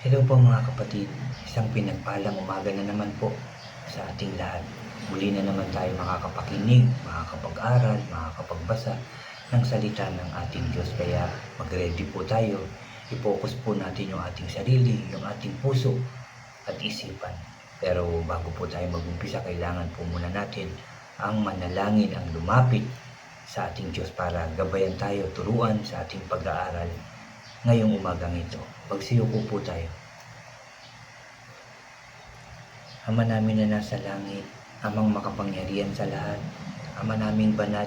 Hello po mga kapatid, isang pinagpalang umaga na naman po sa ating lahat. Muli na naman tayo makakapakinig, makakapag-aral, makakapagbasa ng salita ng ating Diyos. Kaya mag-ready po tayo, i-focus po natin yung ating sarili, yung ating puso at isipan. Pero bago po tayo mag-umpisa, kailangan po muna natin ang manalangin, ang lumapit sa ating Diyos para gabayan tayo, turuan sa ating pag-aaral ngayong umagang ito. Magsiyuko po tayo. Ama namin na nasa langit, Amang makapangyarihan sa lahat, Ama naming banal,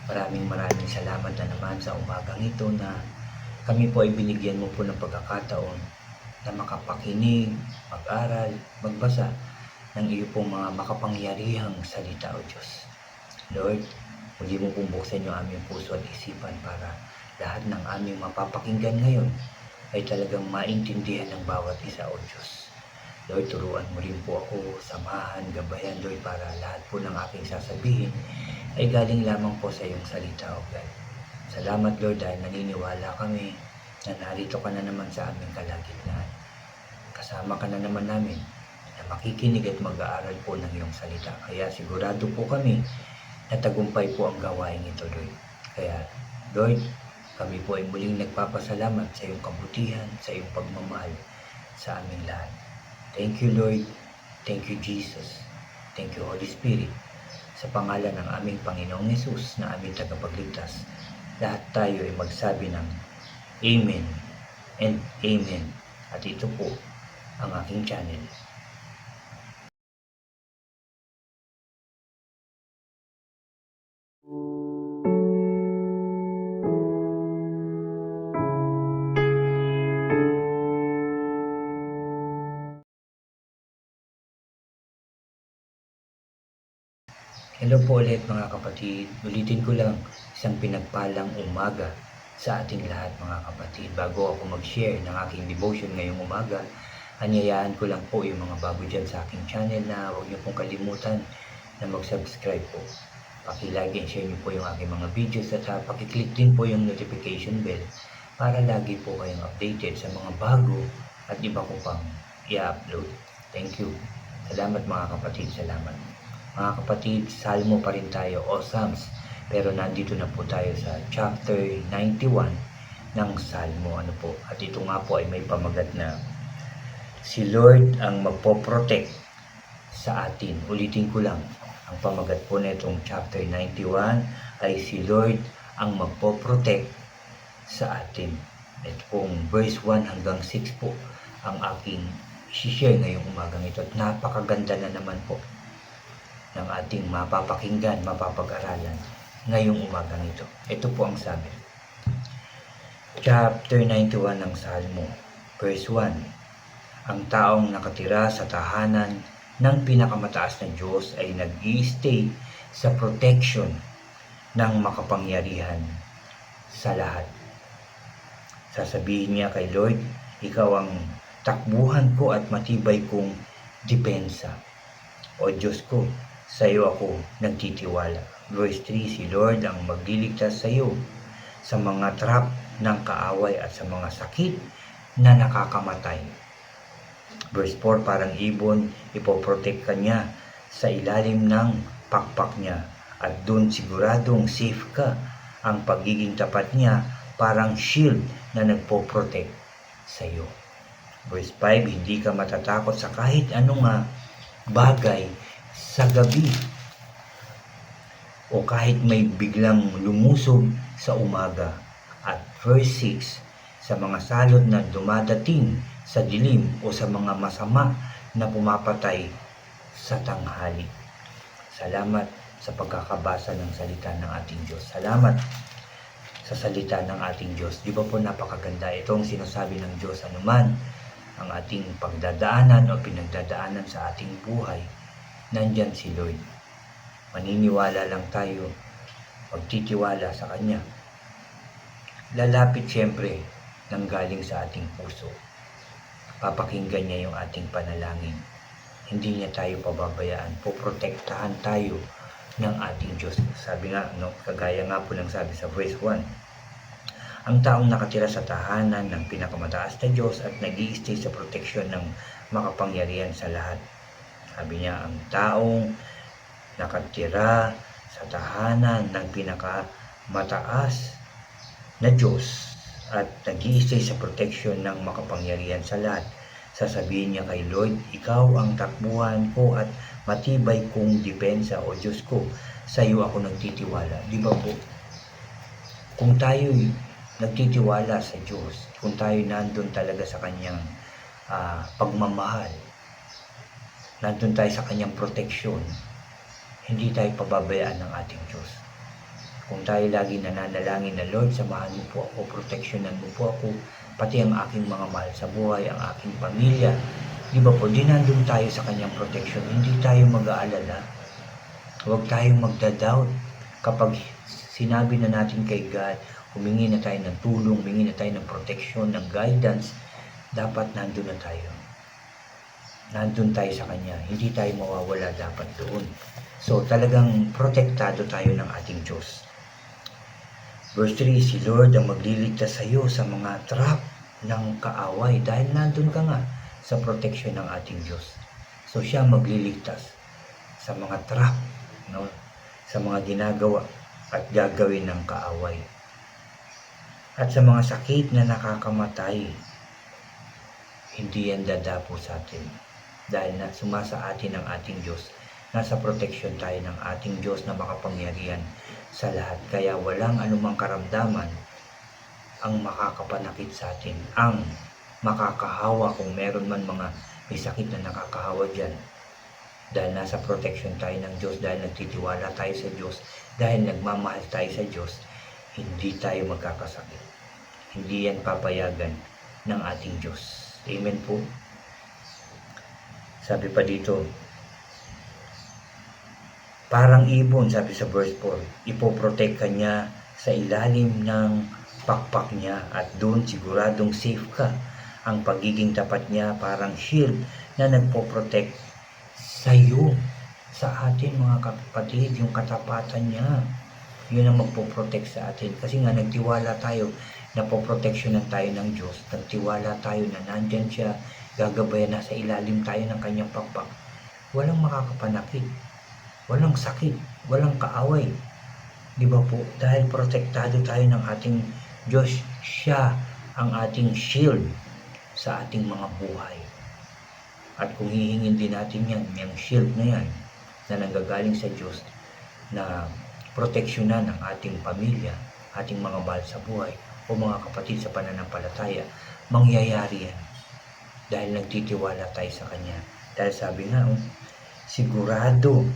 maraming salamat na naman sa umagang ito na kami po ay binigyan mo po ng pagkakataon na makapakinig, mag-aral, magbasa ng iyo pong mga makapangyarihang salita o Diyos. Lord, muli mo pong buksan yung aming puso at isipan para lahat ng aming mapapakinggan ngayon ay talagang maintindihan ng bawat isa o Diyos. Lord, turuan mo rin po ako, samahan, gabayan, Lord, para lahat po ng aking sasabihin ay galing lamang po sa iyong salita, O God. Salamat, Lord, dahil naniniwala kami na narito ka na naman sa aming kalagitnaan. Kasama ka na naman namin na makikinig at mag-aaral po ng iyong salita. Kaya sigurado po kami na tagumpay po ang gawain ito, Lord. Kaya, Lord, kami po ay muling nagpapasalamat sa iyong kabutihan, sa iyong pagmamahal sa aming lahat. Thank you, Lord. Thank you, Jesus. Thank you, Holy Spirit. Sa pangalan ng aming Panginoong Yesus na aming tagapagligtas, lahat tayo ay magsabi ng Amen and Amen. At ito po ang aking channel. Hello po ulit mga kapatid. Ulitin ko lang, isang pinagpalang umaga sa ating lahat mga kapatid. Bago ako mag-share ng aking devotion ngayong umaga, anyayaan ko lang po yung mga bago dyan sa aking channel na huwag niyo pong kalimutan na mag-subscribe po. Pakilike and share niyo po yung aking mga videos at pakiclick din po yung notification bell para lagi po kayong updated sa mga bago at iba ko pang i-upload. Thank you. Salamat mga kapatid, salamat. Mga kapatid, Salmo pa rin tayo o Psalms, pero nandito na po tayo sa chapter 91 ng Salmo. At ito nga po ay may pamagat na si Lord ang magpoprotect sa atin. Ulitin ko lang, ang pamagat po na itong chapter 91 ay si Lord ang magpoprotect sa atin. Ito pong verse 1 hanggang 6 po ang aking i-share ngayong umagang ito. At napakaganda na naman po ng ating mapapakinggan, mapapag-aralan ngayong umagang ito. Ito po ang sabi. Chapter 91 ng Salmo, verse 1. Ang taong nakatira sa tahanan ng pinakamataas na Diyos ay nag-i-stay sa protection ng makapangyarihan sa lahat. Sasabihin niya kay Lord, ikaw ang takbuhan ko at matibay kong depensa. O Diyos ko, sa iyo ako nagtitiwala. Verse 3, si Lord ang magliligtas sa iyo sa mga trap ng kaaway at sa mga sakit na nakakamatay. Verse 4, parang ibon, ipoprotect ka niya sa ilalim ng pakpak niya at doon siguradong safe ka. Ang pagiging tapat niya parang shield na nagpoprotect sa iyo. Verse 5, hindi ka matatakot sa kahit anong bagay sa gabi o kahit may biglang lumusog sa umaga. At verse 6, sa mga salot na dumadating sa dilim o sa mga masama na pumapatay sa tanghali. Salamat sa pagkakabasa ng salita ng ating Diyos. Salamat sa salita ng ating Diyos. Di ba po napakaganda itong sinasabi ng Diyos, anuman ang ating pagdadaanan o pinagdadaanan sa ating buhay, nandyan si Lord. Maniniwala lang tayo, magtitiwala sa Kanya. Lalapit siyempre ng galing sa ating puso. Papakinggan niya yung ating panalangin. Hindi niya tayo pababayaan. Poprotektahan tayo ng ating Diyos. Sabi nga, kagaya nga po ng sabi sa verse 1, ang taong nakatira sa tahanan ng pinakamataas na Diyos at nag-i-stay sa proteksyon ng makapangyarihan sa lahat. Sabi niya, ang taong nakatira sa tahanan ng pinakamataas na Diyos at nag-i-stay sa proteksyon ng makapangyarihan sa lahat. Sasabihin niya kay Lord, ikaw ang takbuhan ko at matibay kong depensa o Diyos ko. Sa iyo ako nagtitiwala. Di ba po? Kung tayo nagtitiwala sa Diyos, kung tayo nandun talaga sa kanyang pagmamahal, nandun tayo sa kanyang proteksyon, hindi tayo pababayaan ng ating Diyos. Kung tayo lagi nananalangin na, Lord, samahan mo po ako, proteksyonan mo po ako, pati ang aking mga mahal sa buhay, ang aking pamilya. Di ba po, di nandun tayo sa kanyang proteksyon, hindi tayo mag-aalala. Huwag tayong magda-doubt. Kapag sinabi na natin kay God, humingi na tayo ng tulong, humingi na tayo ng proteksyon, ng guidance, dapat nandun na tayo. Nandun tayo sa Kanya. Hindi tayo mawawala dapat doon. So talagang protektado tayo ng ating Diyos. Verse 3, si Lord ang magliligtas sa iyo sa mga trap ng kaaway dahil nandun ka nga sa proteksyon ng ating Diyos. So siya magliligtas sa mga trap, no? Sa mga ginagawa at gagawin ng kaaway. At sa mga sakit na nakakamatay, hindi yan dadapo sa atin. Dahil na sumasa atin ang ating Diyos. Nasa proteksyon tayo ng ating Diyos na makapangyarihan sa lahat. Kaya walang anumang karamdaman ang makakapanakit sa atin. Ang makakahawa kung meron man mga may sakit na nakakahawa dyan. Dahil nasa proteksyon tayo ng Diyos, dahil nagtitiwala tayo sa Diyos, dahil nagmamahal tayo sa Diyos, hindi tayo magkakasakit. Hindi yan papayagan ng ating Diyos. Amen po. Sabi pa dito, parang ibon, sabi sa verse 4, ipoprotect ka niya sa ilalim ng pakpak niya at doon siguradong safe ka. Ang pagiging tapat niya parang shield na nagpoprotect sa iyo, sa atin mga kapatid, yung katapatan niya. Yun ang magpoprotect sa atin. Kasi nga nagtiwala tayo na poproteksyonan tayo ng Diyos. Nagtiwala tayo na nandyan siya, gagabayan na sa ilalim tayo ng kanyang pakpak. Walang makakapanakit, walang sakit, walang kaaway. Di ba po? Dahil protektado tayo ng ating Diyos, siya ang ating shield sa ating mga buhay. At kung hihingin din natin yan, yung shield na yan, na nanggagaling sa Diyos, na proteksyonan ng ating pamilya, ating mga mahal sa buhay, o mga kapatid sa pananampalataya, mangyayari yan. Dahil nagtitiwala tayo sa Kanya. Dahil sabi nga, sigurado,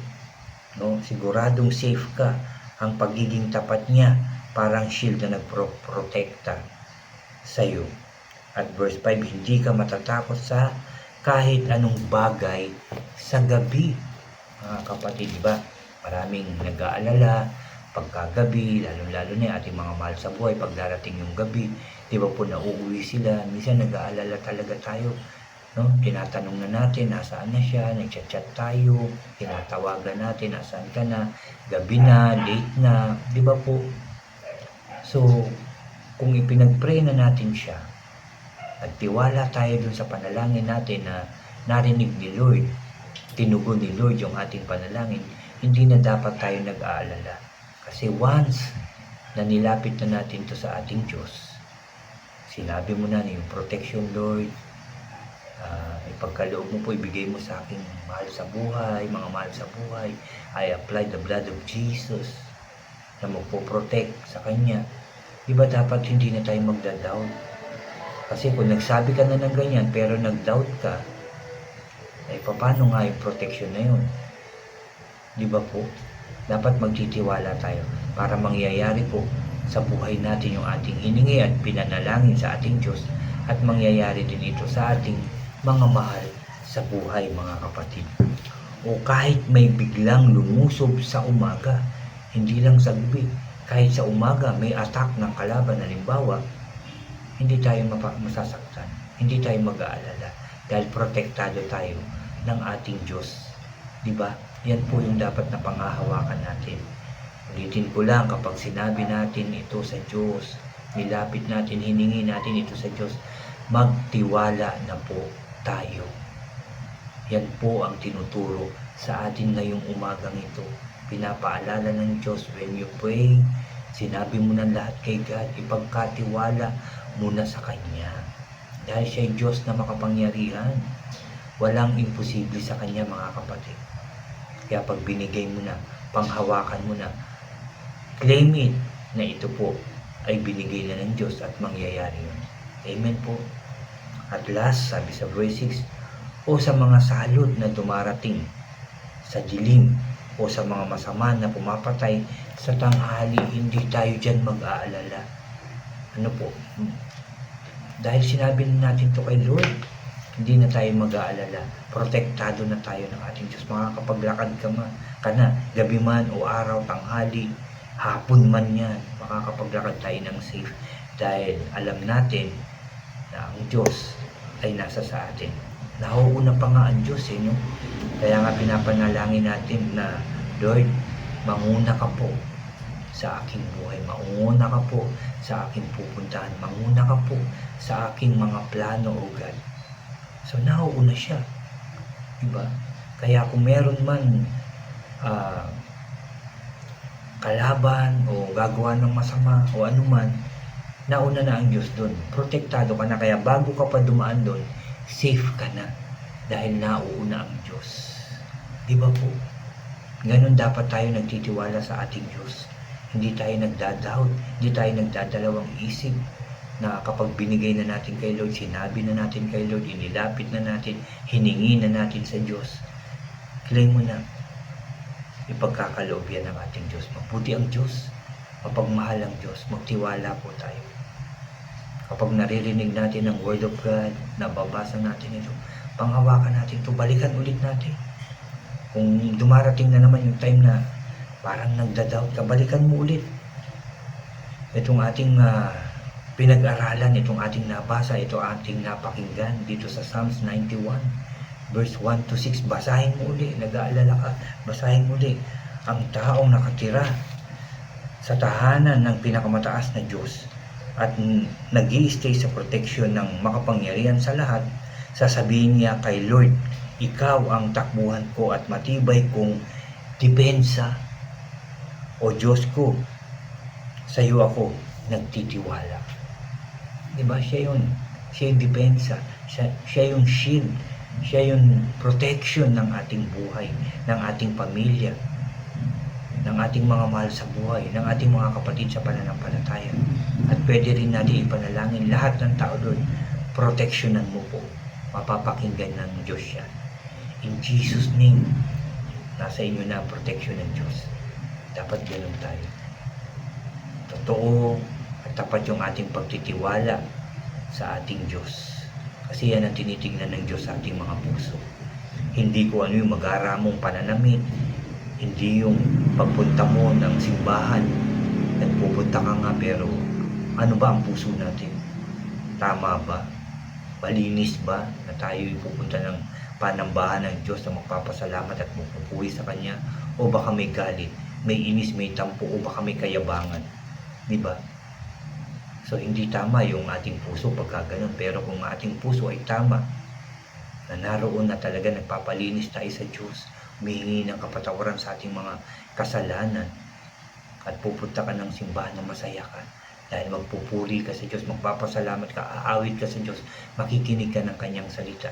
no? Siguradong safe ka. Ang pagiging tapat niya, parang shield na nagprotekta sa iyo. At verse 5, hindi ka matatakot sa kahit anong bagay sa gabi. Mga kapatid, diba? Maraming nag-aalala pagkagabi, lalo-lalo na yung ating mga mahal sa buhay, pag darating yung gabi, di ba po nauuwi sila, minsan nag-aalala talaga tayo, no? Tinatanong na natin, nasaan na siya, nag-chat tayo, tinatawagan natin, nasaan ka na, gabi na, late na, di ba po? So, kung ipinag-pray na natin siya, at tiwala tayo dun sa panalangin natin na narinig ni Lord, tinugon ni Lord yung ating panalangin, hindi na dapat tayo nag-aalala. Kasi once na nilapit na natin to sa ating Diyos, sinabi mo na yung protection, Lord, ipagkaloob mo po, ibigay mo sa aking mahal sa buhay, mga mahal sa buhay, I apply the blood of Jesus na magpo-protect sa Kanya. Diba dapat hindi na tayo magda-doubt? Kasi kung nagsabi ka na ng ganyan pero nag-doubt ka, ay paano nga yung protection na yun? Di ba po? Dapat magtitiwala tayo para mangyayari po sa buhay natin yung ating hiningi at pinanalangin sa ating Diyos at mangyayari din ito sa ating mga mahal sa buhay, mga kapatid. O kahit may biglang lumusob sa umaga, hindi lang sa gabi, kahit sa umaga may attack ng kalaban, halimbawa, hindi tayo masasaktan, hindi tayo mag-aalala dahil protektado tayo ng ating Diyos. Diba? Yan po yung dapat na pangahawakan natin. Ulitin ko lang, kapag sinabi natin ito sa Diyos, nilapit natin, hiningi natin ito sa Diyos, magtiwala na po tayo. Yan po ang tinuturo sa atin ngayong umagang ito. Pinapaalala ng Diyos, when you pray, sinabi mo na lahat kay God, ipagkatiwala muna sa Kanya. Dahil siya ay Diyos na makapangyarihan. Walang imposible sa Kanya, mga kapatid. Kaya pag binigay mo na, panghawakan mo na, claim it na ito po ay binigay na ng Diyos at mangyayari yun. Amen po. At last, sabi sa verse 6, o sa mga salot na dumarating sa dilim o sa mga masama na pumapatay sa tanghali, hindi tayo dyan mag-aalala. Ano po? Dahil sinabi natin to kay Lord, hindi na tayo mag-aalala. Protektado na tayo ng ating Diyos. Makakapaglakad ka na, gabi man o araw, tanghali, hapon man yan, makakapaglakad tayo ng safe. Dahil alam natin na ang Diyos ay nasa sa atin. Nauuna pa nga ang Diyos, no? Kaya nga pinapanalangin natin na, Lord, manguna ka po sa aking buhay. Manguna ka po sa aking pupuntahan. Manguna ka po sa aking mga plano, O God. So, nauuna siya. Diba? Kaya kung meron man kalaban o gagawa ng masama o anuman, nauna na ang Diyos doon. Protektado ka na. Kaya bago ka pa dumaan doon, safe ka na. Dahil nauuna ang Diyos. Diba po? Ganon dapat tayo nagtitiwala sa ating Diyos. Hindi tayo nagdadoubt, hindi tayo nagdadalawang isip na kapag binigay na natin kay Lord, sinabi na natin kay Lord, inilapit na natin, hiningi na natin sa Diyos. Claim mo na, ipagkakaloob yan ng ating Diyos. Mabuti ang Diyos, mapagmahal ang Diyos, magtiwala po tayo. Kapag naririnig natin ang Word of God, nababasa natin ito, panghawakan natin ito, balikan ulit natin. Kung dumarating na naman yung time na parang nagda-doubt ka, balikan mo ulit. Itong ating pinag-aralan, itong ating nabasa, ito ating napakinggan dito sa Psalms 91, verse 1 to 6. Basahin mo ulit, nag-aalala ka, basahin mo ulit. Ang taong nakatira sa tahanan ng pinakamataas na Diyos at nag-i-stay sa protection ng makapangyarihan sa lahat, sasabihin niya kay Lord, ikaw ang takbuhan ko at matibay kong depensa. O Diyos ko, sa iyo ako nagtitiwala. Diba? Siya yun. Siya yung depensa. Siya yung shield. Siya yung protection ng ating buhay, ng ating pamilya, ng ating mga mahal sa buhay, ng ating mga kapatid sa pananampalataya. At pwede rin natin ipanalangin lahat ng tao doon. Protectionan mo po. Mapapakinggan ng Diyos yan. In Jesus' name, nasa inyo na ang protection ng Diyos. Dapat ganun tayo. Totoo at tapat yung ating pagtitiwala sa ating Diyos. Kasi yan ang tinitingnan ng Diyos sa ating mga puso. Hindi ko ano yung mag-aaramong pananamit, hindi yung pagpunta mo ng simbahan at pupunta ka nga pero ano ba ang puso natin? Tama ba? Malinis ba na tayo pupunta ng panambahan ng Diyos na magpapasalamat at magpupuri sa Kanya? O baka may galit, may inis, may tampo, o baka may kayabangan? Diba? So hindi tama yung ating puso pagka ganun. Pero kung ating puso ay tama, na naroon na talaga nagpapalinis tayo sa Diyos, humihingi ng kapatawaran sa ating mga kasalanan, at pupunta ka ng simbahan na masaya ka, dahil magpupuri ka sa Diyos, magpapasalamat ka, aawit ka sa Diyos, makikinig ka ng Kanyang salita.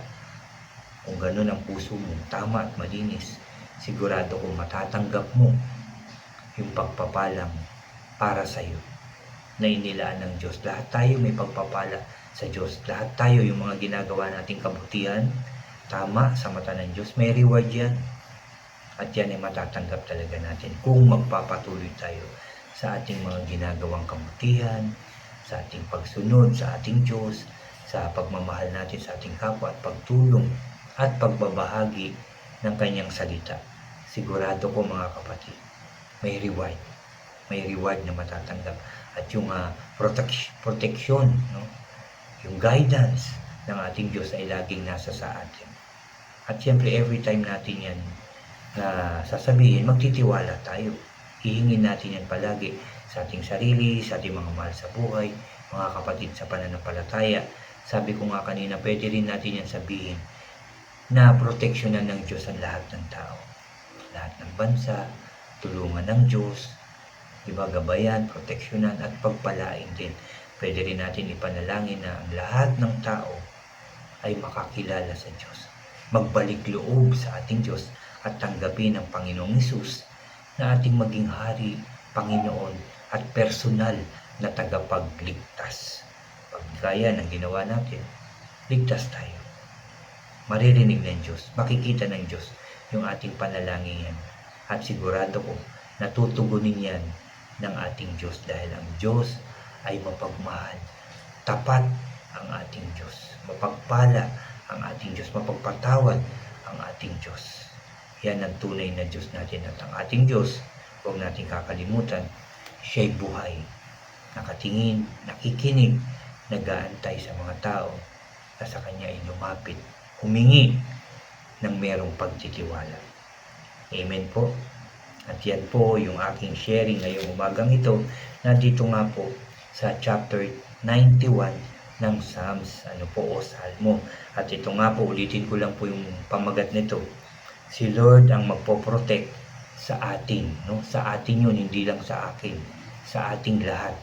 Kung ganun ang puso mo, tama at malinis, sigurado kung matatanggap mo yung pagpapalang para sa iyo na inilaan ng Diyos. Lahat tayo may pagpapala sa Diyos. Lahat tayo yung mga ginagawa nating kabutihan, tama sa mata ng Diyos, may reward yan. At yan ay matatanggap talaga natin kung magpapatuloy tayo sa ating mga ginagawang kabutihan, sa ating pagsunod sa ating Diyos, sa pagmamahal natin sa ating kapwa at pagtulong at pagbabahagi ng Kanyang salita. Sigurado ko mga kapatid, may reward. May reward na matatanggap. At yung protection, no? Yung guidance ng ating Diyos ay laging nasa sa atin. At siyempre, every time natin yan na sasabihin, magtitiwala tayo. Hihingin natin yan palagi sa ating sarili, sa ating mga mahal sa buhay, mga kapatid sa pananampalataya. Sabi ko nga kanina, pwede rin natin yan sabihin na proteksyonan ng Diyos ang lahat ng tao. Lahat ng bansa, tulungan ng Diyos, diba, gabayan, proteksyonan at pagpalain din. Pwede rin natin ipanalangin na ang lahat ng tao ay makakilala sa Diyos. Magbalik loob sa ating Diyos at tanggapin ang Panginoong Hesus na ating maging Hari, Panginoon at personal na tagapagligtas. Pag kaya ng ginawa natin, ligtas tayo. Maririnig ng Diyos, makikita ng Diyos yung ating panalangin yan. At sigurado ko, natutugunin yan ng ating Diyos dahil ang Diyos ay mapagmahal. Tapat ang ating Diyos. Mapagpala ang ating Diyos. Mapagpatawad ang ating Diyos. Yan ang tunay na Diyos natin. At ang ating Diyos, huwag natin kakalimutan, siya'y buhay. Nakatingin, nakikinig, nag-aantay sa mga tao na sa Kanya ay lumapit, humingi ng merong pagtitiwala. Amen po. At yan po yung aking sharing ngayong umagang ito. Nandito nga po sa chapter 91 ng Psalms, o Salmo. At ito nga po, ulitin ko lang po yung pamagat nito. Si Lord ang magpoprotect sa atin, no? Sa atin yun, hindi lang sa akin. Sa ating lahat.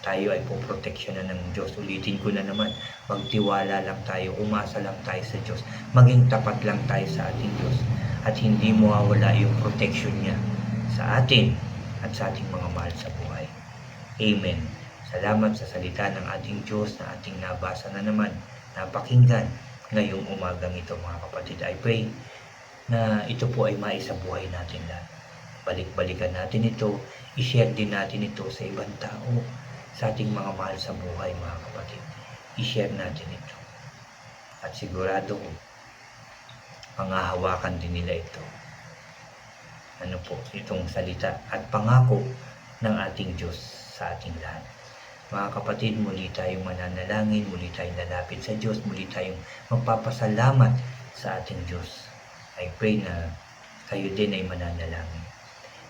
Tayo ay poproteksyonan ng Diyos. Ulitin ko na naman, magtiwala lang tayo, umasa lang tayo sa Diyos. Maging tapat lang tayo sa ating Diyos. At hindi mawawala yung protection niya sa atin at sa ating mga mahal sa buhay. Amen. Salamat sa salita ng ating Diyos na ating nabasa na naman, napakinggan ngayong umagang ito, mga kapatid. I pray na ito po ay maisabuhay natin lahat. Balik-balikan natin ito, i-share din natin ito sa ibang tao, sa ating mga mahal sa buhay, mga kapatid. I-share natin ito. At sigurado ko, pangahawakan din nila ito. Itong salita at pangako ng ating Diyos sa ating lahat. Mga kapatid, muli tayong mananalangin, muli tayong lalapit sa Diyos, muli tayong magpapasalamat sa ating Diyos. I pray na kayo din ay mananalangin.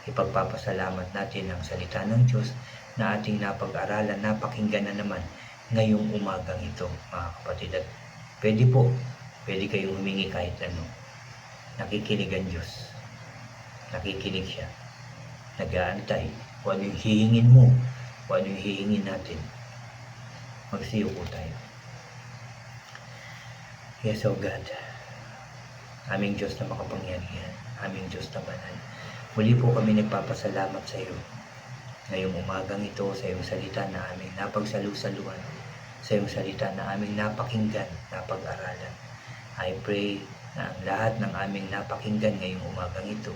Ipagpapasalamat natin ang salita ng Diyos na ating napag-aralan, napakinggan na naman ngayong umagang ito, mga kapatid. At pwede kayong humingi kahit ano. Nakikinig ang Diyos. Nakikinig siya. Nag-aantay. Kung ano yung hihingin mo, kung ano yung hihingin natin. Magsiyo po tayo. Yes, O God. Aming Diyos na makapangyarihan. Aming Diyos na banal. Muli po kami nagpapasalamat sa iyo. Ngayong umagang ito, sa iyong salita na aming napagsalu-saluan. Sa iyong salita na aming napakinggan, napag-aralan. I pray na ang lahat ng aming napakinggan ngayong umagang ito,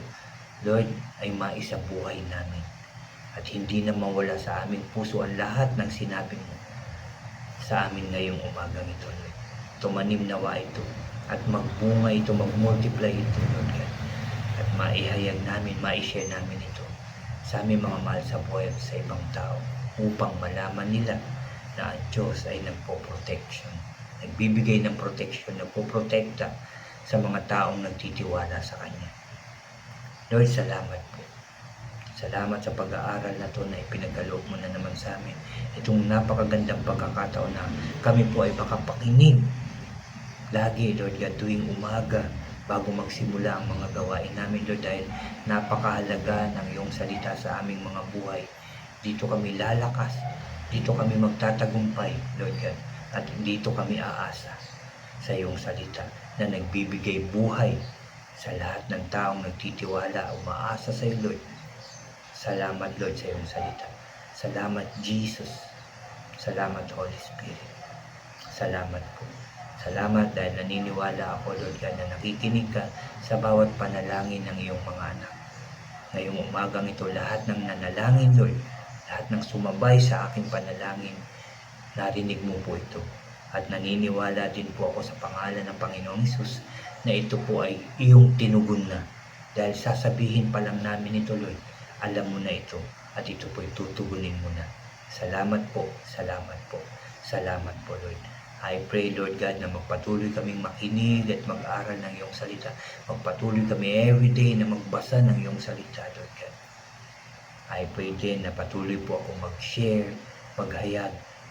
Lord, ay maisabuhay namin. At hindi na mawala sa aming puso ang lahat ng sinabi mo sa amin ngayong umagang ito, Lord. Tumanim nawa ito at magbunga ito, magmultiply ito, Lord God. At maihayag namin, maishare namin ito sa aming mga mahal sa buhay at sa ibang tao upang malaman nila na ang Diyos ay nagpo-protection. Nagbibigay ng protection, nagpo-protekta sa mga taong nagtitiwala sa Kanya. Lord, salamat po. Salamat sa pag-aaral na ito na ipinagkaloob mo na naman sa amin. Itong napakagandang pagkakataon na kami po ay makapakinig lagi, Lord God, tuwing umaga bago magsimula ang mga gawain namin, Lord, dahil napakahalaga ng iyong salita sa aming mga buhay. Dito kami lalakas, dito kami magtatagumpay, Lord God, at dito kami aasa sa iyong salita na nagbibigay buhay sa lahat ng taong nagtitiwala, umaasa sa iyo, Lord. Salamat, Lord, sa iyong salita. Salamat, Jesus. Salamat, Holy Spirit. Salamat po. Salamat dahil naniniwala ako, Lord God, na nakikinig ka sa bawat panalangin ng iyong mga anak. Ngayong umagang ito, lahat ng nanalangin, Lord, lahat ng sumabay sa aking panalangin, narinig mo po ito. At naniniwala din po ako sa pangalan ng Panginoong Hesus na ito po ay iyong tinugon na. Dahil sasabihin pa lang namin ito, Lord, alam mo na ito at ito po ay tutugunin mo na. Salamat po, salamat po, salamat po, Lord. I pray, Lord God, na magpatuloy kaming makinig at mag-aral ng iyong salita. Magpatuloy kami everyday na magbasa ng iyong salita, Lord God. I pray din na patuloy po ako mag-share, maghayag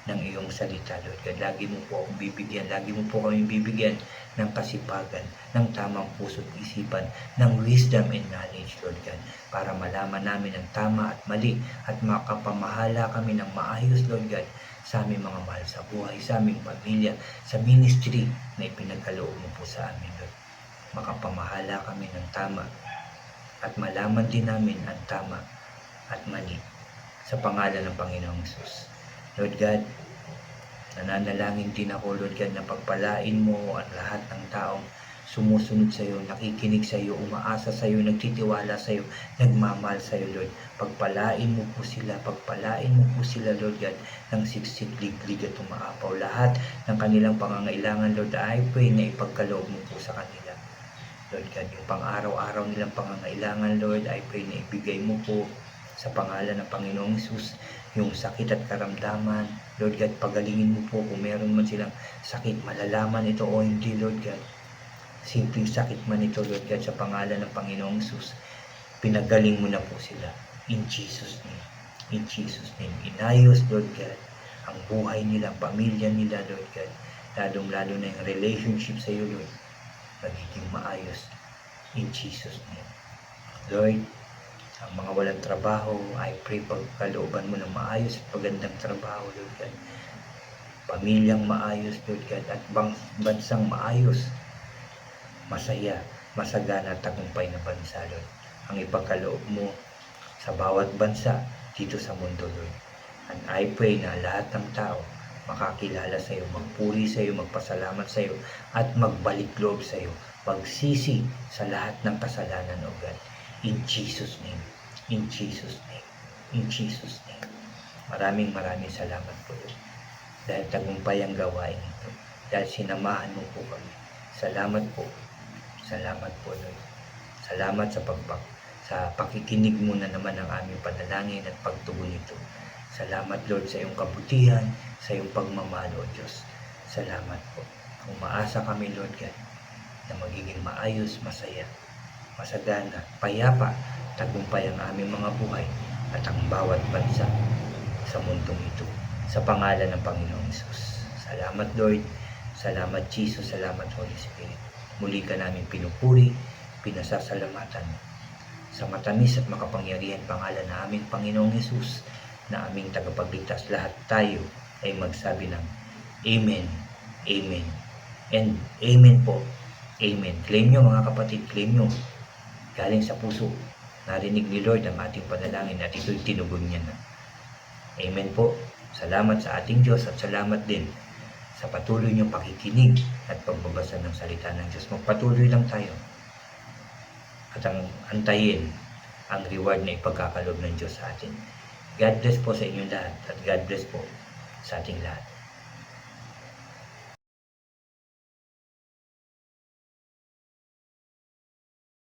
ng iyong salita, Lord God. Lagi mo po akong bibigyan, lagi mo po kami bibigyan ng kasipagan, ng tamang puso at isipan, ng wisdom and knowledge, Lord God, para malaman namin ang tama at mali at makapamahala kami ng maayos, Lord God, sa aming mga mahal sa buhay, sa aming pamilya, sa ministry na ipinagkaloob mo po sa amin, Lord. Makapamahala kami ng tama at malaman din namin ang tama at mali sa pangalan ng Panginoong Hesus. Lord God, nananalangin din ako, Lord God, na pagpalain mo ang lahat ng taong sumusunod sa iyo, nakikinig sa iyo, umaasa sa iyo, nagtitiwala sa iyo, nagmamahal sa iyo, Lord. Pagpalain mo po sila, Lord God, ng siksik, liglig at umaapaw. Lahat ng kanilang pangangailangan, Lord, I pray na ipagkaloob mo po sa kanila. Lord God, yung pang-araw-araw nilang pangangailangan, Lord, I pray na ibigay mo po sa pangalan ng Panginoong Hesus. Yung sakit at karamdaman, Lord God, pagalingin mo po kung meron man silang sakit, malalaman ito o hindi, Lord God. Simpleng sakit man ito, Lord God, sa pangalan ng Panginoong Hesus, pinagaling mo na po sila. In Jesus' name. In Jesus' name. Inayos, Lord God, ang buhay nila, pamilya nila, Lord God. Lalong-lalo na yung relationship sa iyo, Lord, magiging maayos. In Jesus' name. Lord, ang mga walang trabaho, I pray pagkalooban mo ng maayos at magandang trabaho, Lord God. Pamilyang maayos, Lord God, at bansang maayos, masaya, masagana at tagumpay na bansa, Lord. Ang ipagkaloob mo sa bawat bansa dito sa mundo, Lord. And I pray na lahat ng tao makakilala sa iyo, magpuri sa iyo, magpasalamat sa iyo, at magbalik loob sa iyo, magsisi sa lahat ng kasalanan, O God. In Jesus' name. In Jesus' name. In Jesus' name. Maraming salamat po, Lord. Dahil tagumpay ang gawain ito. Dahil sinamahan mo po kami. Salamat po. Salamat po, Lord. Salamat sa pakikinig mo na naman ng aming panalangin at pagtugon nito. Salamat, Lord, sa iyong kabutihan, sa iyong pagmamahal, O Diyos. Salamat po. Umaasa kami, Lord God, na magiging maayos, masaya, masagana, payapa, tagumpay ang aming mga buhay at ang bawat bansa sa mundong ito. Sa pangalan ng Panginoong Hesus. Salamat, Lord. Salamat, Jesus. Salamat, Holy Spirit. Muli ka namin pinupuri, pinasasalamatan sa matamis at makapangyarihan pangalan na aming Panginoong Hesus, na aming tagapagligtas. Lahat tayo ay magsabi ng Amen, Amen, and Amen po. Amen. Claim nyo, mga kapatid, claim nyo. Galing sa puso. Narinig ni Lord ang ating panalangin at ito'y tinugon niya na. Amen po. Salamat sa ating Diyos at salamat din sa patuloy niyong pakikinig at pagbabasa ng salita ng Diyos. Magpatuloy lang tayo at antayin ang reward na ipagkakalob ng Diyos sa atin. God bless po sa inyong lahat at God bless po sa ating lahat.